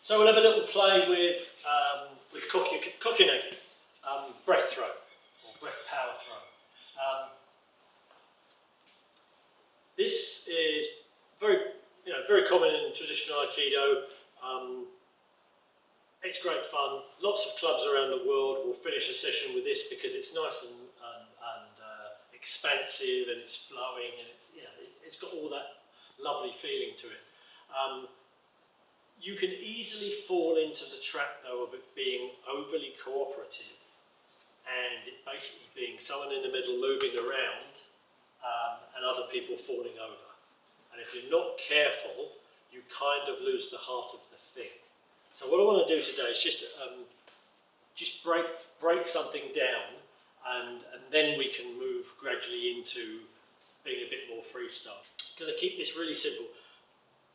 So we'll have a little play with KOKYU-NAGE, breath throw, or breath power throw. This is very common in traditional Aikido. It's great fun. Lots of clubs around the world will finish a session with this because it's nice and expansive, and it's flowing, and it's got all that lovely feeling to it. You can easily fall into the trap, though, of it being overly cooperative and it basically being someone in the middle moving around and other people falling over. And if you're not careful, you kind of lose the heart of the thing. So what I want to do today is just break something down, and then we can move gradually into being a bit more freestyle. I'm going to keep this really simple.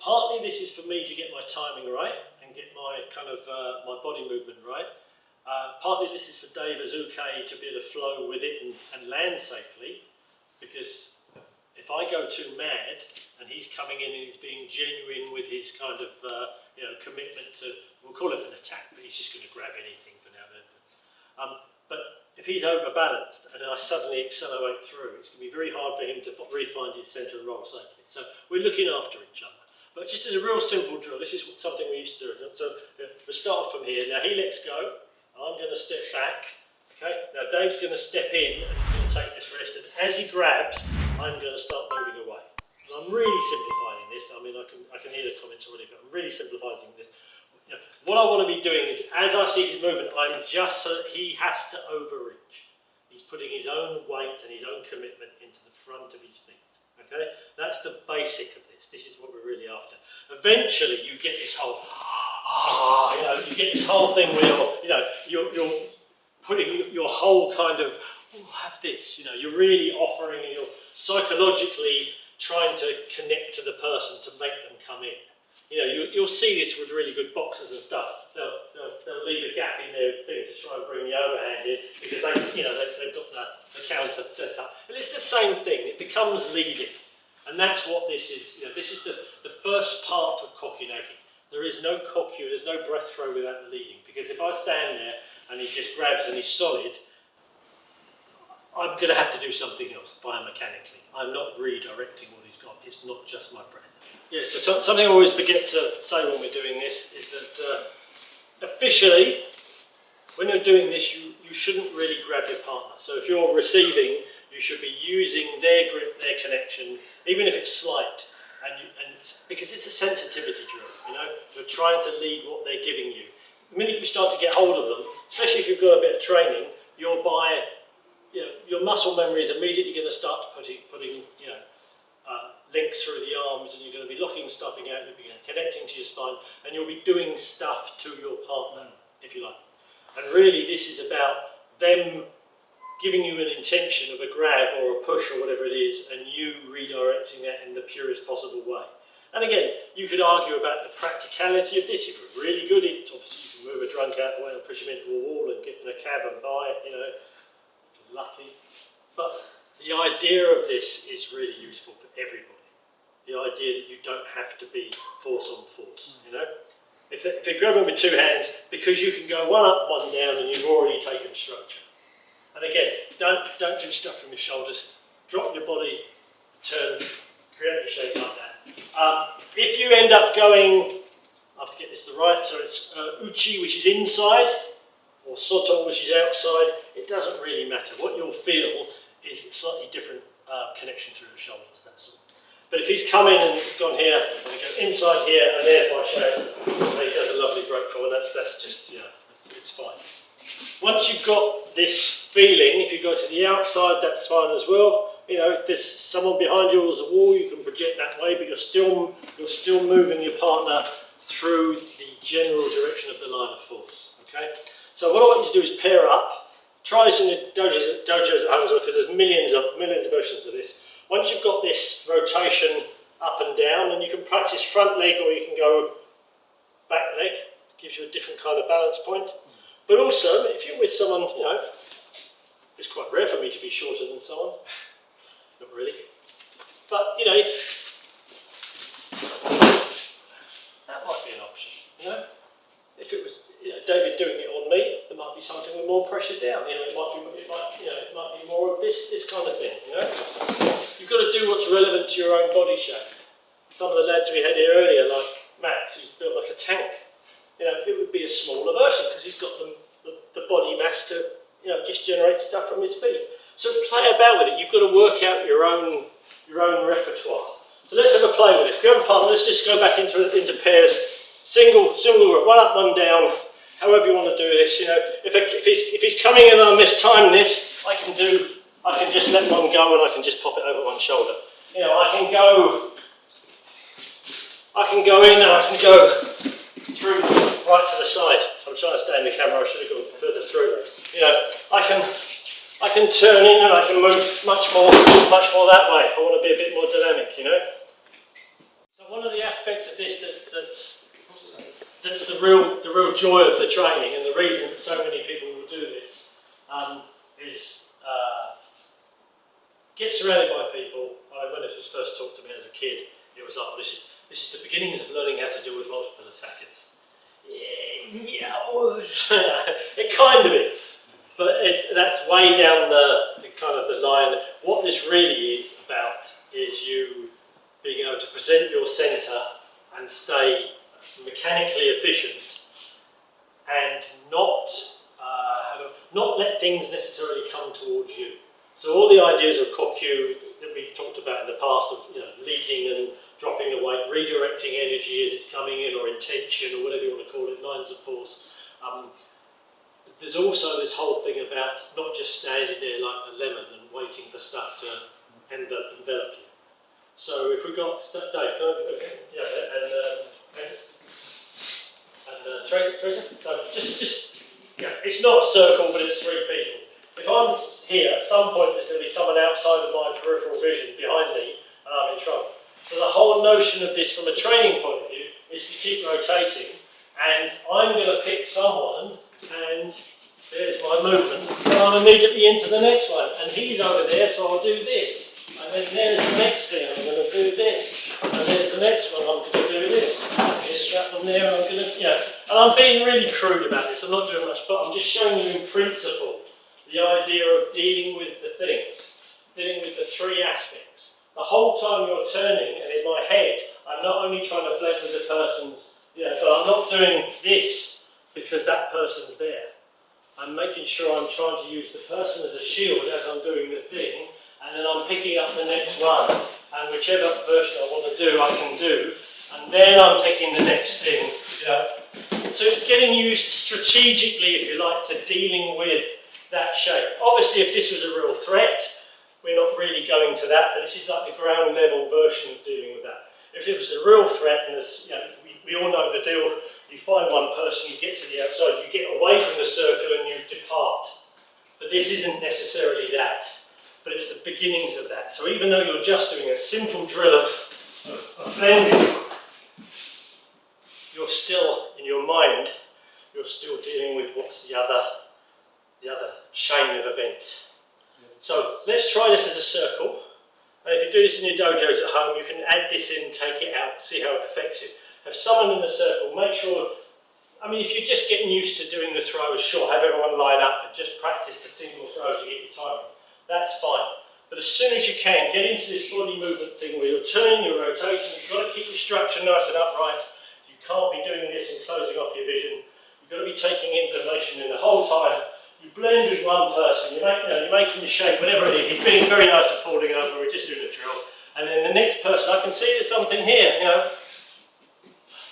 Partly this is for me to get my timing right and get my my body movement right. Partly this is for Dave as UK to be able to flow with it and land safely, because if I go too mad and he's coming in and he's being genuine with his kind of commitment to, we'll call it an attack, but he's just going to grab anything for now. But if he's overbalanced and I suddenly accelerate through, it's going to be very hard for him to really find his centre and roll safely. So we're looking after each other. But just as a real simple drill, this is something we used to do. So we'll start from here. Now he lets go, I'm going to step back. Okay. Now Dave's going to step in and he's going to take this rest, and as he grabs, I'm going to start moving away. And I'm really simplifying this. I mean, I can hear the comments already, but I'm really simplifying this. What I want to be doing is, as I see his movement, I'm just so that he has to overreach. He's putting his own weight and his own commitment into the front of his feet. Okay, that's the basic of this. This is what we're really after. Eventually, you get this whole, you get this whole thing where you're putting your whole kind of, have this. You're really offering, and you're psychologically trying to connect to the person to make them come in. You'll see this with really good boxers and stuff. They'll leave a gap in their thing to try and bring the overhand in because they've got the counter set up. And it's the same thing. It becomes leading, and that's what this is. This is the first part of KOKYU-NAGE. There is no kokyu. There's no breath throw without the leading. Because if I stand there and he just grabs and he's solid, I'm going to have to do something else biomechanically. I'm not redirecting what he's got. It's not just my breath. Yeah, so something I always forget to say when we're doing this is that officially, when you're doing this, you shouldn't really grab your partner. So if you're receiving, you should be using their grip, their connection, even if it's slight, because it's a sensitivity drill. You're trying to lead what they're giving you. The minute you start to get hold of them, especially if you've got a bit of training, your muscle memory is immediately going to start putting links through the arms, and you're going to be locking stuffing out, you'll be connecting to your spine, and you'll be doing stuff to your partner, if you like. And really this is about them giving you an intention of a grab or a push or whatever it is, and you redirecting that in the purest possible way. And again, you could argue about the practicality of this. If you're really good, obviously you can move a drunk out the way and push him into a wall and get in a cab and buy it, if you're lucky. But the idea of this is really useful for everybody. The idea that you don't have to be force on force, If you're grabbing with two hands, because you can go one up, one down, and you've already taken structure. And again, don't do stuff from your shoulders. Drop your body, turn, create a shape like that. If you end up going, I have to get this to right, so it's uchi, which is inside, or soto, which is outside, it doesn't really matter. What you'll feel is a slightly different connection through the shoulders, that's all. But if he's come in and gone here, and we go inside here, and there's my shape, and he does a lovely break forward, that's just, it's fine. Once you've got this feeling, if you go to the outside, that's fine as well. If there's someone behind you or there's a wall, you can project that way, but you're still moving your partner through the general direction of the line of force. Okay? So what I want you to do is pair up. Try this in the dojos at home as well, because there's millions of versions of this. Once you've got this rotation up and down, and you can practice front leg or you can go back leg, it gives you a different kind of balance point. But also, if you're with someone, it's quite rare for me to be shorter than someone, not really, but that might be an option, something with more pressure down. You know, it might be more of this kind of thing. You know, you've got to do what's relevant to your own body shape. Some of the lads we had here earlier, like Max, who's built like a tank. You know, it would be a smaller version because he's got the body mass to, you know, just generate stuff from his feet. So play about with it. You've got to work out your own repertoire. So let's have a play with this. Grab a partner. Let's just go back into pairs. Single, one up, one down. However you want to do this. You know, if he's coming in and I mistime this, I can just let one go and I can just pop it over one shoulder. You know, I can go in and I can go through right to the side. I'm trying to stay in the camera. I should have gone further through. You know, I can turn in and I can move much more that way if I want to be a bit more dynamic. You know. So one of the aspects of this that's the real joy of the training, and the reason that so many people will do this is get surrounded by people. When it was first taught to me as a kid, it was like, this is the beginnings of learning how to deal with multiple attackers. Yeah, it kind of is, but that's way down the kind of the line. What this really is about is you being able to present your centre and stay mechanically efficient and not let things necessarily come towards you. So all the ideas of KOKYU that we've talked about in the past, of, you know, leading and dropping the weight, redirecting energy as it's coming in, or intention, or whatever you want to call it, lines of force. There's also this whole thing about not just standing there like a lemon and waiting for stuff to envelop you. So if we've got Dave, can I, yeah, and Teresa. So just yeah, it's not a circle, but it's three people. If I'm here, at some point there's going to be someone outside of my peripheral vision behind me, and I'm in trouble. So the whole notion of this from a training point of view is to keep rotating, and I'm going to pick someone, and there's my movement, and I'm immediately into the next one, and he's over there, so I'll do this, and then there's the next thing, I'm going to do this, and there's the next one, I'm going to do this, there's that one there, I'm going to, you know, and I'm being really crude about this, I'm not doing much, but I'm just showing you in principle the idea of dealing with the things, dealing with the three aspects. The whole time you're turning, and in my head, I'm not only trying to blend with the person's, you know, but I'm not doing this because that person's there. I'm making sure I'm trying to use the person as a shield as I'm doing the thing, and then I'm picking up the next one, and whichever version I want to do, I can do, and then I'm picking the next thing, you know. So it's getting used strategically, if you like, to dealing with that shape. Obviously, if this was a real threat, we're not really going to that, but this is like the ground level version of dealing with that. If it was a real threat, and you know, we all know the deal, you find one person, you get to the outside, you get away from the circle and you depart. But this isn't necessarily that, but it's the beginnings of that. So even though you're just doing a simple drill of blending, you're still, in your mind, you're still dealing with what's the other chain of events. So let's try this as a circle, and if you do this in your dojos at home, you can add this in, take it out, see how it affects you. Have someone in the circle, make sure, I mean, if you're just getting used to doing the throws, sure, have everyone line up and just practice the single throws to get your timing. That's fine. But as soon as you can, get into this body movement thing where you're turning, you're rotating, you've got to keep your structure nice and upright. You can't be doing this and closing off your vision. You've got to be taking information in the whole time. You blend with one person, you're making the shape, whatever it is. He's being very nice and falling over, we're just doing a drill. And then the next person, I can see there's something here, you know.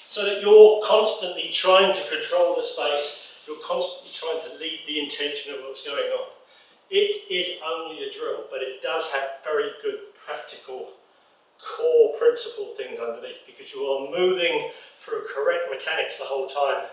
So that you're constantly trying to control the space, you're constantly trying to lead the intention of what's going on. It is only a drill, but it does have very good practical core principle things underneath, because you are moving through correct mechanics the whole time.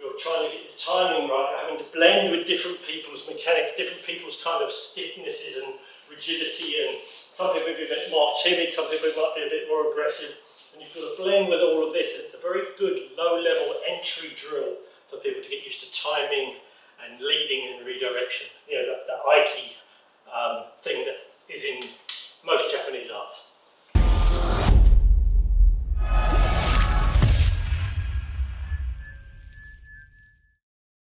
You're trying to get your timing right, you're having to blend with different people's mechanics, different people's kind of stiffnesses and rigidity, and some people may be a bit more timid, some people might be a bit more aggressive, and you've got to blend with all of this. It's a very good low-level entry drill for people to get used to timing and leading and redirection. You know, the Aikido